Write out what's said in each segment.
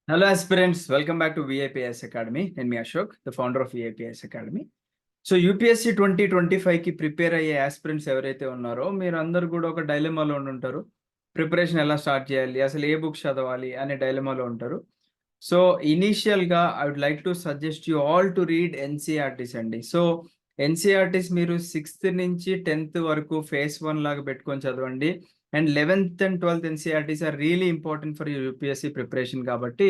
Hello aspirants, welcome back to VIPS Academy. నేను మీ Ashok, the founder of VIPS Academy. So UPSC 2025కి prepare అయ్యే aspirants ఎవరైతే ఉన్నారో మీరు అందరు కూడా ఒక డైలమాలో ఉంటారు. ప్రిపరేషన్ ఎలా స్టార్ట్ చేయాలి, అసలు ఏ బుక్ చదవాలి అనే డైలమాలో ఉంటారు. సో ఇనీషియల్గా I would like to suggest you all to read NCERTs అండి. సో ఎన్సీఆర్టీస్ మీరు 6th నుంచి 10th వరకు ఫేస్ 1 లాగా పెట్టుకొని చదవండి. And 11th and 12th NCERTs are really important for UPSC preparation కాబట్టి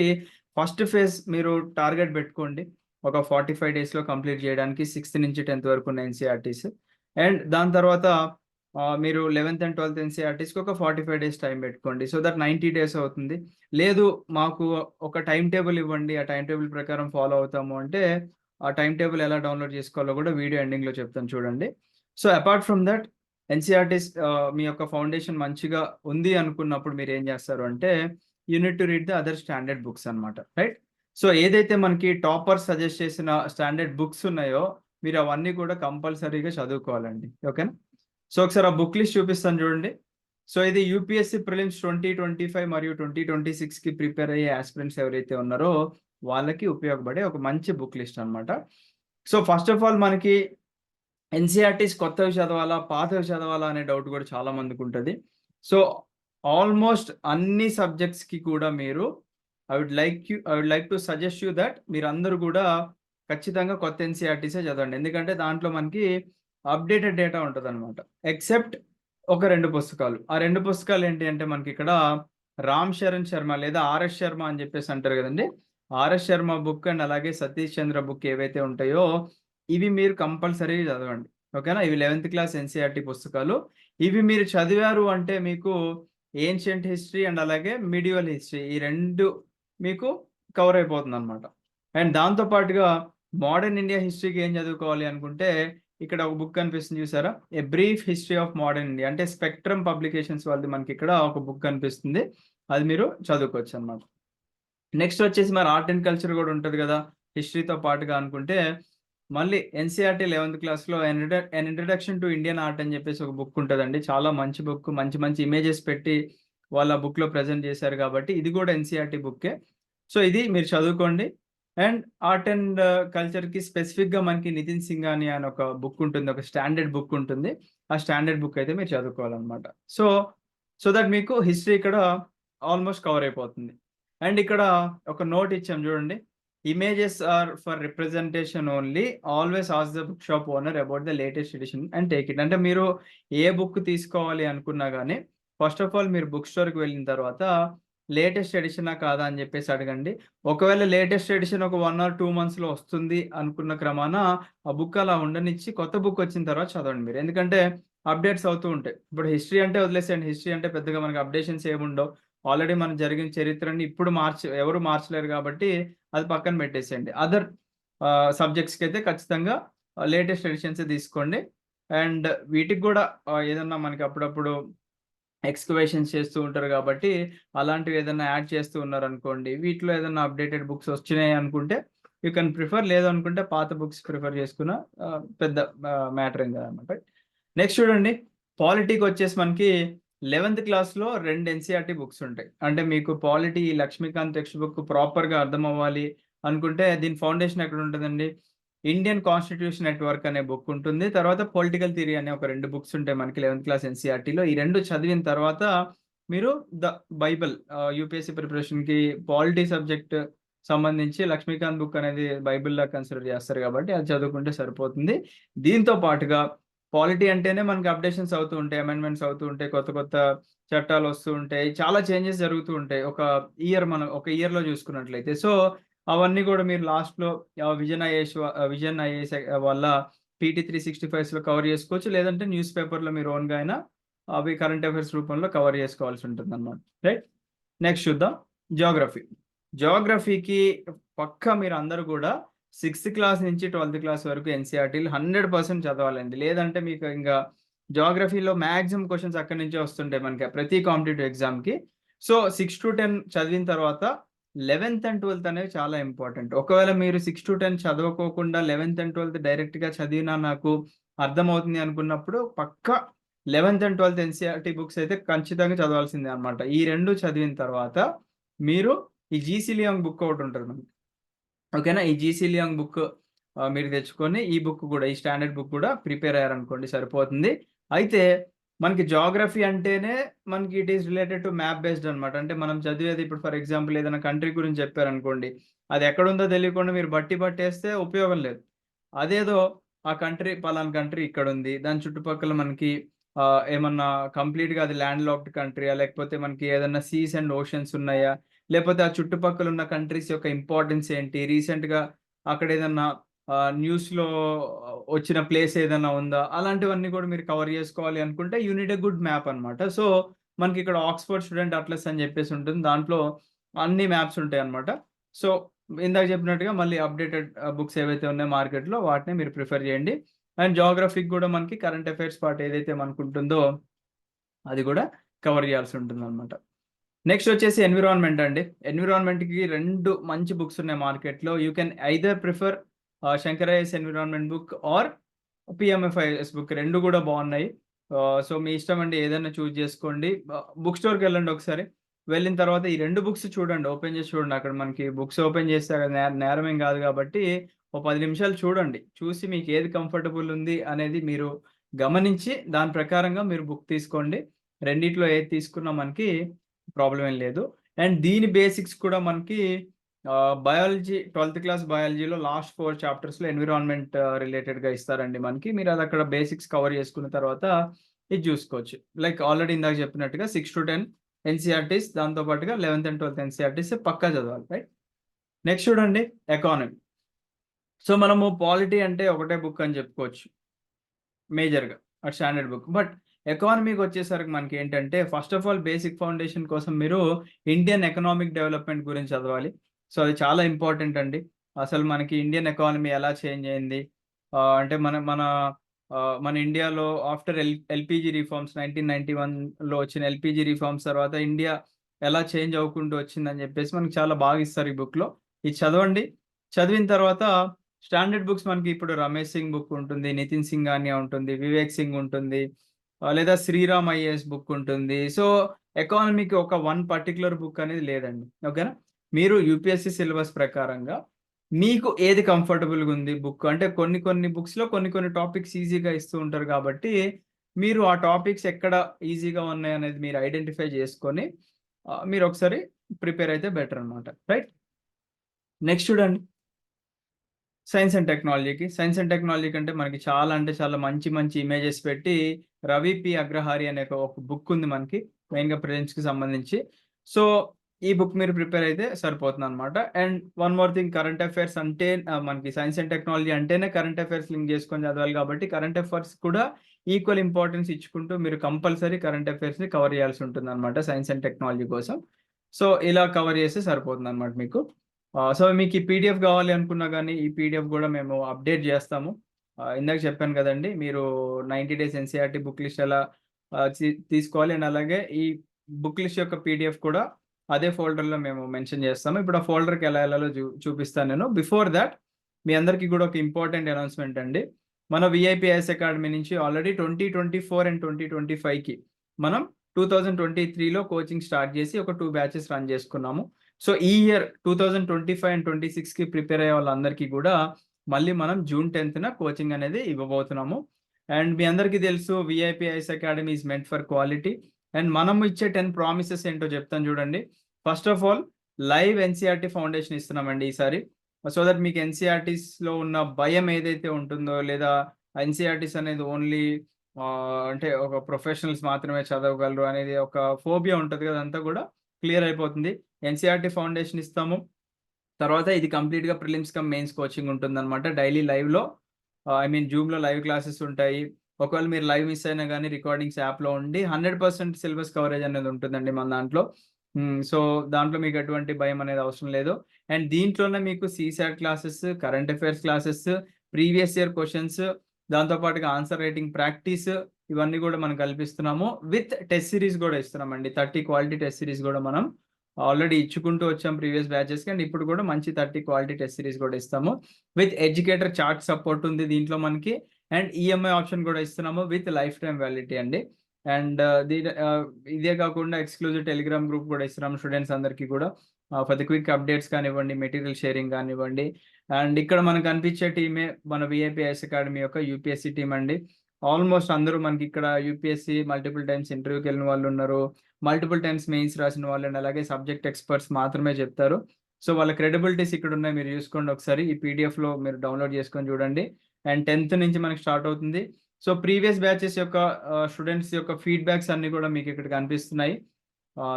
ఫస్ట్ ఫేజ్ మీరు టార్గెట్ పెట్టుకోండి. ఒక 45 డేస్లో కంప్లీట్ చేయడానికి 6th నుంచి 10th వరకు ఉన్న ఎన్సీఆర్టీస్. అండ్ దాని తర్వాత మీరు 11th and 12th ఎన్సీఆర్టీస్కి ఒక 45 డేస్ టైం పెట్టుకోండి. సో దట్ 90 డేస్ అవుతుంది. లేదు మాకు ఒక టైం టేబుల్ ఇవ్వండి, ఆ టైం టేబుల్ ప్రకారం ఫాలో అవుతాము అంటే ఆ టైం టేబుల్ ఎలా డౌన్లోడ్ చేసుకోవాలో కూడా వీడియో ఎండింగ్లో చెప్తాను చూడండి. So apart from that NCERTs మీ యొక్క ఫౌండేషన్ మంచిగా ఉంది అనుకున్నప్పుడు మీరు ఏం చేస్తారు అంటే you need to read the other standard books అనమాట, రైట్? సో ఏదైతే మనకి టాపర్ సజెస్ట్ చేసిన స్టాండర్డ్ బుక్స్ ఉన్నాయో మీరు అవన్నీ కూడా కంపల్సరీగా చదువుకోవాలండి, ఓకేనా? సో ఒకసారి ఆ బుక్ లిస్ట్ చూపిస్తాను చూడండి. సో ఇది యూపీఎస్సీ ప్రిలిమ్స్ 2025 మరియు 2026కి ప్రిపేర్ అయ్యే ఆస్పిరెంట్స్ ఎవరైతే ఉన్నారో వాళ్ళకి ఉపయోగపడే ఒక మంచి బుక్ లిస్ట్ అనమాట. సో ఫస్ట్ ఆఫ్ ఆల్ మనకి ఎన్సీఆర్టీస్ కొత్తవి చదవాలా పాతవి చదవాలా అనే డౌట్ కూడా చాలా మందికి ఉంటుంది. సో ఆల్మోస్ట్ అన్ని సబ్జెక్ట్స్కి కూడా మీరు I would like to suggest you that మీరు అందరూ కూడా ఖచ్చితంగా కొత్త ఎన్సీఆర్టీసే చదవండి. ఎందుకంటే దాంట్లో మనకి అప్డేటెడ్ డేటా ఉంటుంది అనమాట. ఎక్సెప్ట్ ఒక 2 పుస్తకాలు. ఆ 2 పుస్తకాలు ఏంటి అంటే మనకి ఇక్కడ రామ్ చరణ్ శర్మ లేదా ఆర్ఎస్ శర్మ అని చెప్పేసి అంటారు కదండి. ఆర్ఎస్ శర్మ బుక్ అండ్ అలాగే సతీష్ చంద్ర బుక్ ఏవైతే ఉంటాయో ఇవి మీరు కంపల్సరీ చదవండి, ఓకేనా? ఇవి 11th క్లాస్ ఎన్సీఆర్టీ పుస్తకాలు. ఇవి మీరు చదివారు అంటే మీకు ఏన్షియంట్ హిస్టరీ అండ్ అలాగే మిడివల్ హిస్టరీ ఈ 2 మీకు కవర్ అయిపోతుంది అనమాట. అండ్ దాంతో పాటుగా మోడర్న్ ఇండియా హిస్టరీకి ఏం చదువుకోవాలి అనుకుంటే ఇక్కడ ఒక బుక్ కనిపిస్తుంది చూసారా, a brief history of modern India అంటే స్పెక్ట్రమ్ పబ్లికేషన్స్ వాళ్ళది మనకి ఇక్కడ ఒక బుక్ కనిపిస్తుంది, అది మీరు చదువుకోవచ్చు అనమాట. నెక్స్ట్ వచ్చేసి మరి ఆర్ట్ అండ్ కల్చర్ కూడా ఉంటుంది కదా హిస్టరీతో పాటుగా అనుకుంటే మళ్ళీ ఎన్సీఆర్టీ 11th క్లాస్లో ఎన్ ఇంట్రడక్షన్ టు ఇండియన్ ఆర్ట్ అని చెప్పేసి ఒక బుక్ ఉంటుందండి. చాలా మంచి బుక్, మంచి మంచి ఇమేజెస్ పెట్టి వాళ్ళ బుక్లో ప్రజెంట్ చేశారు కాబట్టి ఇది కూడా ఎన్సీఆర్టీ బుక్కే. సో ఇది మీరు చదువుకోండి. అండ్ ఆర్ట్ అండ్ కల్చర్కి స్పెసిఫిక్గా మనకి నితిన్ సింగాని అని ఒక బుక్ ఉంటుంది, ఒక స్టాండర్డ్ బుక్ ఉంటుంది. ఆ స్టాండర్డ్ బుక్ అయితే మీరు చదువుకోవాలన్నమాట. సో సో దట్ మీకు హిస్టరీ ఇక్కడ ఆల్మోస్ట్ కవర్ అయిపోతుంది. అండ్ ఇక్కడ ఒక నోట్ ఇచ్చాం చూడండి, images are for representation only, always ask the book shop owner about the latest edition and take it. అంటే మీరు ఏ బుక్ తీసుకోవాలి అనుకున్నా కానీ ఫస్ట్ ఆఫ్ ఆల్ మీరు బుక్ స్టోర్కి వెళ్ళిన తర్వాత లేటెస్ట్ ఎడిషనా కాదా అని చెప్పేసి అడగండి. ఒకవేళ లేటెస్ట్ ఎడిషన్ ఒక 1 or 2 monthsలో వస్తుంది అనుకున్న క్రమాన ఆ బుక్ అలా ఉండనిచ్చి కొత్త బుక్ వచ్చిన తర్వాత చదవండి మీరు. ఎందుకంటే అప్డేట్స్ అవుతూ ఉంటాయి. ఇప్పుడు హిస్టరీ అంటే వదిలేసేయండి, హిస్టరీ అంటే పెద్దగా మనకి అప్డేషన్స్ ఏముండవు. ఆల్రెడీ మనం జరిగిన చరిత్రని ఇప్పుడు ఎవరు మార్చలేరు కాబట్టి అది పక్కన పెట్టేసేయండి. అదర్ సబ్జెక్ట్స్కి అయితే ఖచ్చితంగా లేటెస్ట్ ఎడిషన్సే తీసుకోండి. అండ్ వీటికి కూడా ఏదన్నా మనకి అప్పుడప్పుడు ఎక్స్కవేషన్స్ చేస్తూ ఉంటారు కాబట్టి అలాంటివి ఏదైనా యాడ్ చేస్తూ ఉన్నారనుకోండి, వీటిలో ఏదైనా అప్డేటెడ్ బుక్స్ వచ్చినాయి అనుకుంటే యూ కెన్ ప్రిఫర్, లేదనుకుంటే పాత బుక్స్ ప్రిఫర్ చేసుకున్న పెద్ద మ్యాటర్ ఏం కాదనమాట. నెక్స్ట్ చూడండి, పాలిటీకి వచ్చేసి మనకి 11th క్లాస్లో 2 ఎన్సీఆర్టీ బుక్స్ ఉంటాయి. అంటే మీకు పాలిటీ లక్ష్మీకాంత్ టెక్స్ట్ బుక్ ప్రాపర్గా అర్థం అవ్వాలి అనుకుంటే దీని ఫౌండేషన్ ఎక్కడ ఉంటుందండి, ఇండియన్ కాన్స్టిట్యూషన్ నెట్వర్క్ అనే బుక్ ఉంటుంది. తర్వాత పొలిటికల్ థియరీ అనే ఒక 2 బుక్స్ ఉంటాయి మనకి 11th క్లాస్ ఎన్సీఆర్టీలో. ఈ 2 చదివిన తర్వాత మీరు ద బైబిల్ యూపీఎస్సీ ప్రిపరేషన్కి పాలిటీ సబ్జెక్ట్ సంబంధించి లక్ష్మీకాంత్ బుక్ అనేది బైబిల్లా కన్సిడర్ చేస్తారు కాబట్టి అది చదువుకుంటే సరిపోతుంది. దీంతో పాటుగా పాలిటీ అంటేనే మనకి అప్డేషన్స్ అవుతూ ఉంటాయి, అమెండ్మెంట్స్ అవుతూ ఉంటాయి, కొత్త కొత్త చట్టాలు వస్తూ ఉంటాయి, చాలా చేంజెస్ జరుగుతూ ఉంటాయి మనం ఒక ఇయర్లో చూసుకున్నట్లయితే. సో అవన్నీ కూడా మీరు లాస్ట్లో విజన్ ఐఏఎస్ వల్ల పీటీ 365లో కవర్ చేసుకోవచ్చు, లేదంటే న్యూస్ పేపర్లో మీరు ఓన్గా అయినా అవి కరెంట్ అఫైర్స్ రూపంలో కవర్ చేసుకోవాల్సి ఉంటుంది అనమాట, రైట్? నెక్స్ట్ చూద్దాం జోగ్రఫీకి పక్కా మీరు అందరూ కూడా 6th క్లాస్ నుంచి 12th క్లాస్ వరకు ఎన్సీఆర్టీలు 100% చదవాలండి. లేదంటే మీకు ఇంకా జోగ్రఫీలో మ్యాక్సిమం క్వశ్చన్స్ అక్కడి నుంచే వస్తుంటాయి మనకి ప్రతి కాంపిటేటివ్ ఎగ్జామ్కి. సో 6 to 10 చదివిన తర్వాత 11th and 12th అనేవి చాలా ఇంపార్టెంట్. ఒకవేళ మీరు 6 to 10 చదవకోకుండా 11th and 12th డైరెక్ట్గా చదివినా నాకు అర్థమవుతుంది అనుకున్నప్పుడు పక్కా 11th and 12th NCERT books అయితే ఖచ్చితంగా చదవాల్సిందే అనమాట. ఈ 2 చదివిన తర్వాత మీరు ఈ జీసీ లియాంగ్ బుక్ ఒకటి ఉంటుంది మనకి, ఓకేనా. ఈ జీసీ లియాంగ్ బుక్ మీరు తెచ్చుకొని ఈ బుక్ కూడా, ఈ స్టాండర్డ్ బుక్ కూడా ప్రిపేర్ అయ్యారనుకోండి సరిపోతుంది. అయితే మనకి జాగ్రఫీ అంటేనే మనకి it is related to map based అనమాట. అంటే మనం చదివేది ఇప్పుడు ఫర్ ఎగ్జాంపుల్ ఏదైనా కంట్రీ గురించి చెప్పారనుకోండి, అది ఎక్కడుందో తెలియకుండా మీరు బట్టి పట్టేస్తే ఉపయోగం లేదు. అదేదో ఆ కంట్రీ, పలానా కంట్రీ ఇక్కడ ఉంది, దాని చుట్టుపక్కల మనకి ఏమన్నా కంప్లీట్గా అది ల్యాండ్ లాక్డ్ కంట్రీయా, లేకపోతే మనకి ఏదైనా సీస్ అండ్ ఓషన్స్ ఉన్నాయా, లేకపోతే ఆ చుట్టుపక్కల ఉన్న కంట్రీస్ యొక్క ఇంపార్టెన్స్ ఏంటి, రీసెంట్గా అక్కడ ఏదన్నా న్యూస్లో వచ్చిన ప్లేస్ ఏదైనా ఉందా, అలాంటివన్నీ కూడా మీరు కవర్ చేసుకోవాలి అనుకుంటే you need a good map అనమాట. సో మనకి ఇక్కడ ఆక్స్ఫర్డ్ స్టూడెంట్ అట్లస్ అని చెప్పేసి ఉంటుంది, దాంట్లో అన్ని మ్యాప్స్ ఉంటాయి అనమాట. సో ఇందాక చెప్పినట్టుగా మళ్ళీ అప్డేటెడ్ బుక్స్ ఏవైతే ఉన్నాయో మార్కెట్లో వాటిని మీరు ప్రిఫర్ చేయండి. అండ్ జాగ్రఫీకి కూడా మనకి కరెంట్ అఫైర్స్ పార్ట్ ఏదైతే మనకు ఉంటుందో అది కూడా కవర్ చేయాల్సి ఉంటుంది అనమాట. నెక్స్ట్ వచ్చేసి ఎన్విరాన్మెంట్ అండి. ఎన్విరాన్మెంట్కి 2 మంచి బుక్స్ ఉన్నాయి మార్కెట్లో. You can either prefer Shankar IAS environment book or PMF IAS book, 2 కూడా బాగున్నాయి. సో మీ ఇష్టం అండి, ఏదైనా చూస్ చేసుకోండి. బుక్ స్టోర్కి వెళ్ళండి ఒకసారి, వెళ్ళిన తర్వాత ఈ 2 బుక్స్ చూడండి, ఓపెన్ చేసి చూడండి. అక్కడ మనకి బుక్స్ ఓపెన్ చేస్తే నేరం ఏం కాదు కాబట్టి ఓ 10 నిమిషాలు చూడండి. చూసి మీకు ఏది కంఫర్టబుల్ ఉంది అనేది మీరు గమనించి దాని ప్రకారంగా మీరు బుక్ తీసుకోండి. రెండిట్లో ఏది తీసుకున్నా మనకి ప్రాబ్లం ఏం లేదు. అండ్ దీని బేసిక్స్ కూడా మనకి బయాలజీ 12th క్లాస్ బయాలజీలో లాస్ట్ 4 చాప్టర్స్లో ఎన్విరాన్మెంట్ రిలేటెడ్గా ఇస్తారండి మనకి. మీరు అది అక్కడ బేసిక్స్ కవర్ చేసుకున్న తర్వాత ఇది చూసుకోవచ్చు. లైక్ ఆల్రెడీ ఇందాక చెప్పినట్టుగా 6 to 10 ఎన్సీఆర్టీస్, దాంతోపాటుగా 11th and 12th ఎన్సీఆర్టీస్ పక్కా చదవాలి, రైట్. నెక్స్ట్ చూడండి ఎకానమీ. సో మనము పాలిటీ అంటే ఒకటే బుక్ అని చెప్పుకోవచ్చు మేజర్గా, అట్ స్టాండర్డ్ బుక్. బట్ ఎకానమీకి వచ్చేసరికి మనకి ఏంటంటే first of all basic foundation కోసం మీరు ఇండియన్ ఎకనామిక్ డెవలప్మెంట్ గురించి చదవాలి. సో అది చాలా ఇంపార్టెంట్ అండి. అసలు మనకి ఇండియన్ ఎకానమీ ఎలా చేంజ్ అయింది, అంటే మన ఇండియాలో ఆఫ్టర్ ఎల్పిజి రిఫార్మ్స్ 1991లో వచ్చిన ఎల్పిజి రిఫార్మ్స్ తర్వాత ఇండియా ఎలా చేంజ్ అవ్వకుంటూ వచ్చిందని చెప్పేసి మనకి చాలా బాగా ఇస్తారు ఈ బుక్లో. ఇది చదవండి. చదివిన తర్వాత స్టాండర్డ్ బుక్స్ మనకి ఇప్పుడు రమేష్ సింగ్ బుక్ ఉంటుంది, నితిన్ సింఘానియా ఉంటుంది, వివేక్ సింగ్ ఉంటుంది, లేదా శ్రీరామ్ ఐఏఎస్ బుక్ ఉంటుంది. సో ఎకానమీకి ఒక 1 పర్టికులర్ బుక్ అనేది లేదండి, ఓకేనా. మీరు యూపీఎస్సీ సిలబస్ ప్రకారంగా మీకు ఏది కంఫర్టబుల్గా ఉంది బుక్, అంటే కొన్ని బుక్స్లో కొన్ని టాపిక్స్ ఈజీగా ఇస్తూ ఉంటారు కాబట్టి మీరు ఆ టాపిక్స్ ఎక్కడ ఈజీగా ఉన్నాయి అనేది మీరు ఐడెంటిఫై చేసుకొని మీరు ఒకసారి ప్రిపేర్ అయితే బెటర్ అనమాట, రైట్. నెక్స్ట్ చూడండి సైన్స్ అండ్ టెక్నాలజీకి. సైన్స్ అండ్ టెక్నాలజీ కంటే మనకి చాలా అంటే చాలా మంచి ఇమేజెస్ పెట్టి రవి పి అగ్రహారి అనే ఒక బుక్ ఉంది మనకి, మెయిన్గా ప్రిలిమ్స్కి సంబంధించి. సో ఈ బుక్ మీరు ప్రిపేర్ అయితే సరిపోతుంది అనమాట. And one more thing, current affairs అంటే మనకి సైన్స్ అండ్ టెక్నాలజీ అంటేనే కరెంట్ అఫైర్స్ లింక్ చేసుకొని చదవాలి కాబట్టి కరెంట్ అఫైర్స్ కూడా ఈక్వల్ ఇంపార్టెన్స్ ఇచ్చుకుంటూ మీరు కంపల్సరీ కరెంట్ అఫైర్స్ని కవర్ చేయాల్సి ఉంటుంది అనమాట సైన్స్ అండ్ టెక్నాలజీ కోసం. సో ఇలా కవర్ చేస్తే సరిపోతుంది అనమాట మీకు. సో మీకు ఈ పీడిఎఫ్ కావాలి అనుకున్నా కానీ ఈ పీడిఎఫ్ కూడా మేము అప్డేట్ చేస్తాము. ఇందాక చెప్పాను కదండి, మీరు 90 days ఎన్సీఆర్టీ బుక్ లిస్ట్ ఎలా తీసుకోవాలి, అండ్ అలాగే ఈ బుక్ లిస్ట్ యొక్క పీడిఎఫ్ కూడా అదే ఫోల్డర్లో మేము మెన్షన్ చేస్తాము. ఇప్పుడు ఆ ఫోల్డర్కి ఎలా వెళ్ళాలో చూపిస్తాను నేను. బిఫోర్ దాట్ మీ అందరికీ కూడా ఒక ఇంపార్టెంట్ అనౌన్స్మెంట్ అండి. మన విఐపిఐఎస్ అకాడమీ నుంచి ఆల్రెడీ 2024 and 2025కి మనం 2023లో కోచింగ్ స్టార్ట్ చేసి ఒక 2 batches రన్ చేసుకున్నాము. సో ఈ ఇయర్ 2025 and 26కి ప్రిపేర్ అయ్యే వాళ్ళందరికీ కూడా మళ్ళీ మనం June 10th కోచింగ్ అనేది ఇవ్వబోతున్నాము. అండ్ మీ అందరికీ తెలుసు VIPS academy is meant for quality. And మనం ఇచ్చే 10 ప్రామిసెస్ ఏంటో చెప్తాను చూడండి. First of all live NCERT foundation ఇస్తున్నామండి ఈసారి. సో దట్ మీకు ఎన్సీఆర్టీస్లో ఉన్న భయం ఏదైతే ఉంటుందో, లేదా ఎన్సీఆర్టీస్ అనేది ఓన్లీ అంటే ఒక ప్రొఫెషనల్స్ మాత్రమే చదవగలరు అనేది ఒక ఫోబియా ఉంటుంది కదా, అంతా కూడా క్లియర్ అయిపోతుంది. ఎన్సీఆర్టీ ఫౌండేషన్ ఇస్తాము. తర్వాత ఇది కంప్లీట్గా ప్రిలిమ్స్ కమ్ మెయిన్స్ కోచింగ్ ఉంటుంది అనమాట. డైలీ లైవ్లో జూమ్లో లైవ్ క్లాసెస్ ఉంటాయి. ఒకవేళ మీరు లైవ్ మిస్ అయినా కానీ రికార్డింగ్స్ యాప్లో ఉండి 100% సిలబస్ కవరేజ్ అనేది ఉంటుందండి మన దాంట్లో. సో దాంట్లో మీకు ఎటువంటి భయం అనేది అవసరం లేదు. అండ్ దీంట్లోనే మీకు CSAT classes, current affairs classes, previous year questions, దాంతోపాటుగా ఆన్సర్ రైటింగ్ ప్రాక్టీస్, ఇవన్నీ కూడా మనం కల్పిస్తున్నాము. విత్ టెస్ట్ సిరీస్ కూడా ఇస్తున్నామండి. 30 క్వాలిటీ టెస్ట్ సిరీస్ కూడా మనం ఆల్రెడీ ఇచ్చుకుంటూ వచ్చాం ప్రీవియస్ బ్యాచెస్కి. అండ్ ఇప్పుడు కూడా మంచి 30 క్వాలిటీ టెస్ట్ సిరీస్ కూడా ఇస్తాము. విత్ ఎడ్యుకేటర్ చార్ట్ సపోర్ట్ ఉంది దీంట్లో మనకి. అండ్ ఈఎంఐ ఆప్షన్ కూడా ఇస్తున్నాము విత్ లైఫ్ టైం వ్యాలిడిటీ అండి. అండ్ ఇదే కాకుండా ఎక్స్క్లూజివ్ టెలిగ్రామ్ గ్రూప్ కూడా ఇస్తున్నాం స్టూడెంట్స్ అందరికీ కూడా. ఫర్ ది క్విక్ అప్డేట్స్ కానివ్వండి, మెటీరియల్ షేరింగ్ కానివ్వండి. అండ్ ఇక్కడ మనకు కనిపించే టీమే మన విఐపిఎస్ అకాడమీ యొక్క యూపీఎస్సీ టీం అండి. ఆల్మోస్ట్ అందరూ మనకి ఇక్కడ యూపీఎస్సీ మల్టిపుల్ టైమ్స్ ఇంటర్వ్యూకి వెళ్ళిన వాళ్ళు ఉన్నారు, మల్టిపుల్ టైమ్స్ మెయిన్స్ రాసిన వాళ్ళు, అండ్ అలాగే సబ్జెక్ట్ ఎక్స్పర్ట్స్ మాత్రమే చెప్తారు. సో వాళ్ళ క్రెడిబిలిటీస్ ఇక్కడ ఉన్నాయి, మీరు చూసుకోండి ఒకసారి. ఈ పీడిఎఫ్లో మీరు డౌన్లోడ్ చేసుకొని చూడండి. అండ్ 10th నుంచి మనకి స్టార్ట్ అవుతుంది. సో ప్రీవియస్ బ్యాచెస్ యొక్క స్టూడెంట్స్ యొక్క ఫీడ్బ్యాక్స్ అన్ని కూడా మీకు ఇక్కడ కనిపిస్తున్నాయి.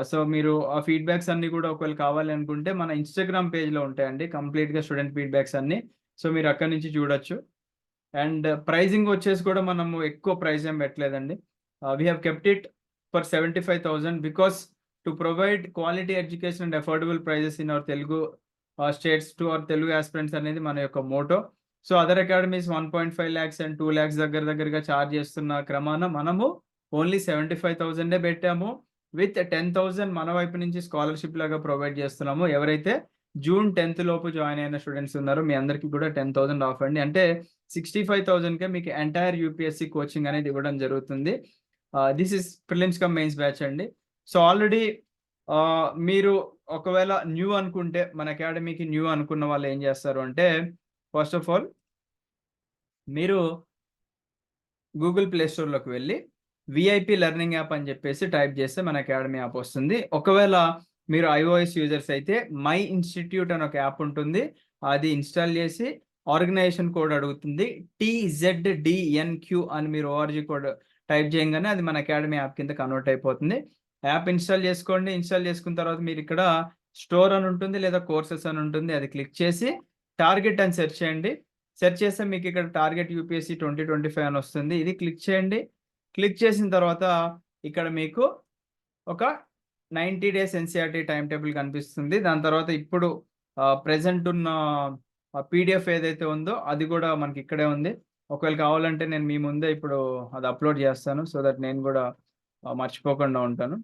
సో మీరు ఆ ఫీడ్బ్యాక్స్ అన్ని కూడా ఒకవేళ కావాలి అనుకుంటే మన ఇన్స్టాగ్రామ్ పేజ్లో ఉంటాయండి కంప్లీట్గా స్టూడెంట్ ఫీడ్బ్యాక్స్ అన్ని. సో మీరు అక్కడి నుంచి చూడొచ్చు. అండ్ ప్రైజింగ్ వచ్చేసి కూడా మనము ఎక్కువ ప్రైస్ ఏం పెట్టలేదండి. We have kept it for 75,000 because to provide quality education and affordable prices in our Telugu states to our Telugu aspirants అనేది మన యొక్క motto. So other academies 1.5 lakhs and 2 lakhs దగ్గరగా ఛార్జ్ చేస్తున్న క్రమాన మనము ఓన్లీ 75,000 పెట్టాము. విత్ 10,000 మన వైపు నుంచి స్కాలర్షిప్ లాగా ప్రొవైడ్ చేస్తున్నాము. ఎవరైతే June 10th లోపు జాయిన్ అయిన స్టూడెంట్స్ ఉన్నారో మీ అందరికీ కూడా 10,000 ఆఫ్ అండి. అంటే 65,000కే మీకు ఎంటైర్ యూపీఎస్సీ కోచింగ్ అనేది ఇవ్వడం జరుగుతుంది. This is prelims come mains batch అండి. సో ఆల్రెడీ మీరు ఒకవేళ న్యూ అనుకుంటే, మన అకాడమీకి న్యూ అనుకున్న వాళ్ళు ఏం చేస్తారు అంటే, ఫస్ట్ ఆఫ్ ఆల్ మీరు గూగుల్ ప్లే స్టోర్లోకి వెళ్ళి విఐపి లెర్నింగ్ యాప్ అని చెప్పేసి టైప్ చేస్తే మన అకాడమీ యాప్ వస్తుంది. ఒకవేళ మీరు iOS యూజర్స్ అయితే మై ఇన్స్టిట్యూట్ అని ఒక యాప్ ఉంటుంది, అది ఇన్స్టాల్ చేసి ఆర్గనైజేషన్ కోడ్ అడుగుతుంది. TZDNQ అని మీరు ORG కోడ్ టైప్ చేయగానే అది మన అకాడమీ యాప్ కింద కన్వర్ట్ అయిపోతుంది. యాప్ ఇన్స్టాల్ చేసుకోండి. ఇన్స్టాల్ చేసుకున్న తర్వాత మీరు ఇక్కడ స్టోర్ అని ఉంటుంది లేదా కోర్సెస్ అని ఉంటుంది, అది క్లిక్ చేసి టార్గెట్ అని సెర్చ్ చేయండి. సెర్చ్ చేస్తే మీకు ఇక్కడ టార్గెట్ యూపీఎస్సీ 2025 అని వస్తుంది. ఇది క్లిక్ చేయండి. క్లిక్ చేసిన తర్వాత ఇక్కడ మీకు ఒక 90 days ఎన్సీఆర్టీ టైం టేబుల్ కనిపిస్తుంది. దాని తర్వాత ఇప్పుడు ప్రెసెంట్ ఉన్న పీడిఎఫ్ ఏదైతే ఉందో అది కూడా మనకి ఇక్కడే ఉంది. ఒకవేళ కావాలంటే నేను మీ ముందే ఇప్పుడు అది అప్లోడ్ చేస్తాను, సో దట్ నేను కూడా మర్చిపోకుండా ఉంటాను.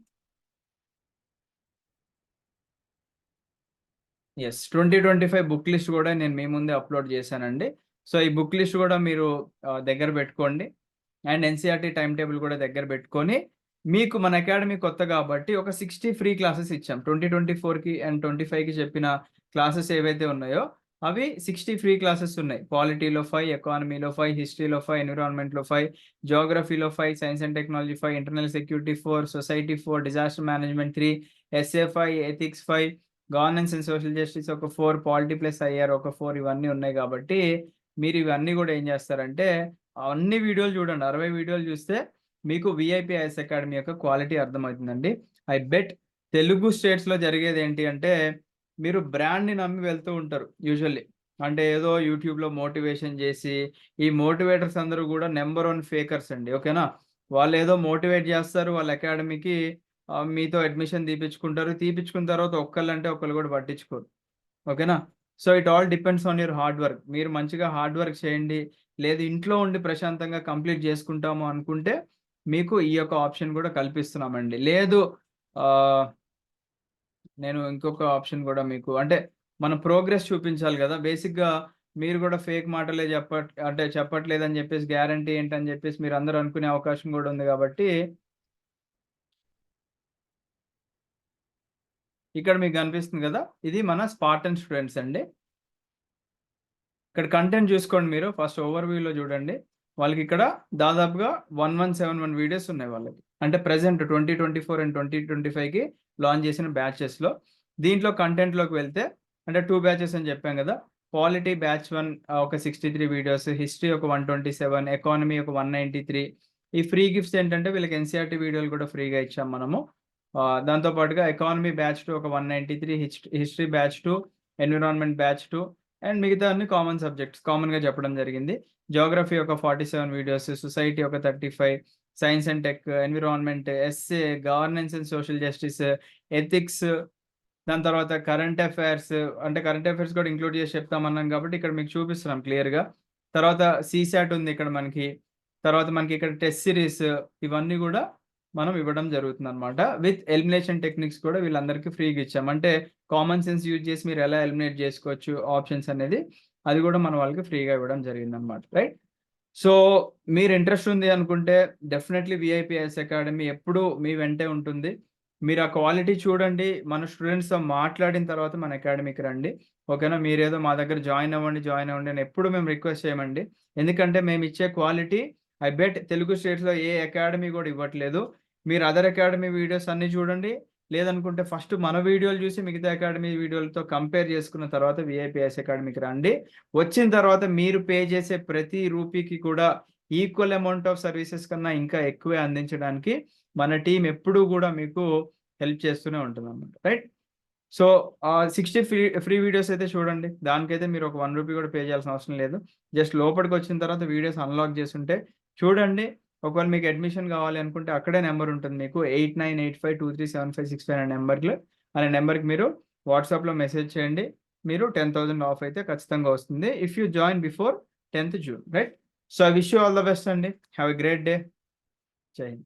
ఎస్, 2025 బుక్ లిస్ట్ కూడా నేను మీ ముందే అప్లోడ్ చేశానండి. సో ఈ బుక్ లిస్ట్ కూడా మీరు దగ్గర పెట్టుకోండి. అండ్ ఎన్సీఆర్టీ టైం టేబుల్ కూడా దగ్గర పెట్టుకొని, మీకు మన అకాడమీ కొత్త కాబట్టి ఒక 60 ఫ్రీ క్లాసెస్ ఇచ్చాం. 2024కి అండ్ 25కి చెప్పిన క్లాసెస్ ఏవైతే ఉన్నాయో అవి 60 ఫ్రీ క్లాసెస్ ఉన్నాయి. పాలిటీలో 5, ఎకానమీలో 5, హిస్టరీలో 5, ఎన్విరాన్మెంట్లో 5, జియోగ్రఫీలో 5, science and technology 5, internal security 4, society 4, disaster management 3, SA 5, ethics 5, governance and social justice ఒక 4, పాలిటీ ప్లస్ ఐఆర్ ఒక 4, ఇవన్నీ ఉన్నాయి. కాబట్టి మీరు ఇవన్నీ కూడా ఏం చేస్తారంటే అన్ని వీడియోలు చూడండి. 60 వీడియోలు చూస్తే మీకు విఐపిఐఎస్ అకాడమీ యొక్క క్వాలిటీ అర్థమవుతుందండి. ఐ బెట్ తెలుగు స్టేట్స్లో జరిగేది ఏంటి అంటే, మీరు బ్రాండ్ని నమ్మి వెళ్తూ ఉంటారు యూజువల్లీ. అంటే ఏదో యూట్యూబ్లో మోటివేషన్ చేసి, ఈ మోటివేటర్స్ అందరూ కూడా నెంబర్ 1 ఫేకర్స్ అండి. ఓకేనా, వాళ్ళు ఏదో మోటివేట్ చేస్తారు, వాళ్ళ అకాడమీకి మీతో అడ్మిషన్ తీపించుకున్న తర్వాత ఒక్కళ్ళంటే ఒకళ్ళు కూడా పట్టించుకోరు. ఓకేనా, so it all depends on your hard work. మీరు మంచిగా హార్డ్ వర్క్ చేయండి, లేదు ఇంట్లో ఉండి ప్రశాంతంగా కంప్లీట్ చేసుకుంటాము అనుకుంటే మీకు ఈ యొక్క ఆప్షన్ కూడా కల్పిస్తున్నామండి. లేదు నేను ఇంకొక ఆప్షన్ కూడా మీకు, అంటే మన ప్రోగ్రెస్ చూపించాలి కదా, బేసిక్గా మీరు కూడా ఫేక్ మాటలే చెప్పట్లేదని చెప్పేసి గ్యారంటీ ఏంటని చెప్పేసి మీరు అందరూ అనుకునే అవకాశం కూడా ఉంది. కాబట్టి ఇక్కడ మీకు కనిపిస్తుంది కదా, ఇది మన స్పార్టన్ స్టూడెంట్స్ అండి. ఇక్కడ కంటెంట్ చూసుకోండి. మీరు ఫస్ట్ ఓవర్వ్యూలో చూడండి. వాళ్ళకి ఇక్కడ దాదాపుగా 1171 వీడియోస్ ఉన్నాయి వాళ్ళకి. అంటే ప్రెసెంట్ 2024 అండ్ 2025కి లాంచ్ చేసిన బ్యాచెస్లో. దీంట్లో కంటెంట్లోకి వెళ్తే అంటే 2 బ్యాచెస్ అని చెప్పాం కదా. పాలిటీ బ్యాచ్ 1 ఒక 63 వీడియోస్, హిస్టరీ ఒక 127, ఎకానమీ ఒక 193. ఈ ఫ్రీ గిఫ్ట్స్ ఏంటంటే వీళ్ళకి ఎన్సీఆర్టీ వీడియోలు కూడా ఫ్రీగా ఇచ్చాం మనము. దాంతోపాటుగా ఎకానమీ బ్యాచ్ 2 ఒక 193, history batch 2, environment batch 2, and మిగతా అన్ని కామన్ సబ్జెక్ట్స్ కామన్గా చెప్పడం జరిగింది. జియోగ్రఫీ ఒక 47 వీడియోస్, సొసైటీ ఒక 35, science and tech, environment, SA, governance and social justice, ethics, దాని తర్వాత కరెంట్ అఫైర్స్. అంటే కరెంట్ అఫైర్స్ కూడా ఇంక్లూడ్ చేసి చెప్తామన్నాం కాబట్టి ఇక్కడ మీకు చూపిస్తున్నాం క్లియర్గా. తర్వాత సీసాట్ ఉంది ఇక్కడ మనకి. తర్వాత మనకి ఇక్కడ టెస్ట్ సిరీస్, ఇవన్నీ కూడా మనం ఇవ్వడం జరుగుతుంది అనమాట. విత్ ఎలిమినేషన్ టెక్నిక్స్ కూడా వీళ్ళందరికీ ఫ్రీగా ఇచ్చాం. అంటే కామన్ సెన్స్ యూజ్ చేసి మీరు ఎలా ఎలిమినేట్ చేసుకోవచ్చు ఆప్షన్స్ అనేది, అది కూడా మన వాళ్ళకి ఫ్రీగా ఇవ్వడం జరిగింది అనమాట. రైట్, సో మీరు ఇంట్రెస్ట్ ఉంది అనుకుంటే డెఫినెట్లీ విఐపిఎస్ అకాడమీ ఎప్పుడు మీ వెంటే ఉంటుంది. మీరు ఆ క్వాలిటీ చూడండి, మన స్టూడెంట్స్తో మాట్లాడిన తర్వాత మన అకాడమీకి రండి. ఓకేనా? మీరేదో మా దగ్గర జాయిన్ అవ్వండి అని ఎప్పుడు మేము రిక్వెస్ట్ చేయమండి. ఎందుకంటే మేము ఇచ్చే క్వాలిటీ ఐ బెట్ తెలుగు స్టేట్స్లో ఏ అకాడమీ కూడా ఇవ్వట్లేదు. మీరు అదర్ అకాడమీ వీడియోస్ అన్ని చూడండి, లేదనుకుంటే ఫస్ట్ మన వీడియోలు చూసి మిగతా అకాడమీ వీడియోలతో కంపేర్ చేసుకున్న తర్వాత విఐపిఎస్ అకాడమీకి రండి. వచ్చిన తర్వాత మీరు పే చేసే ప్రతి రూపీకి కూడా ఈక్వల్ అమౌంట్ ఆఫ్ సర్వీసెస్ కన్నా ఇంకా ఎక్కువే అందించడానికి మన టీం ఎప్పుడూ కూడా మీకు హెల్ప్ చేస్తూనే ఉంటుంది అన్నమాట. రైట్? సో 60 ఫ్రీ వీడియోస్ అయితే చూడండి. దానికైతే మీరు ఒక 1 రూపీ కూడా పే చేయాల్సిన అవసరం లేదు. జస్ట్ లోపలికి వచ్చిన తర్వాత వీడియోస్ అన్లాక్ చేసుంటే చూడండి. ఒకవేళ మీకు అడ్మిషన్ కావాలి అనుకుంటే అక్కడే నెంబర్ ఉంటుంది మీకు 8985237565 అనే నెంబర్కి మీరు వాట్సాప్లో మెసేజ్ చేయండి. మీరు 10,000 ఆఫ్ అయితే ఖచ్చితంగా వస్తుంది if you join before 10th June. Right? So I wish you all the best అండి. Have a great day. జై హింద్.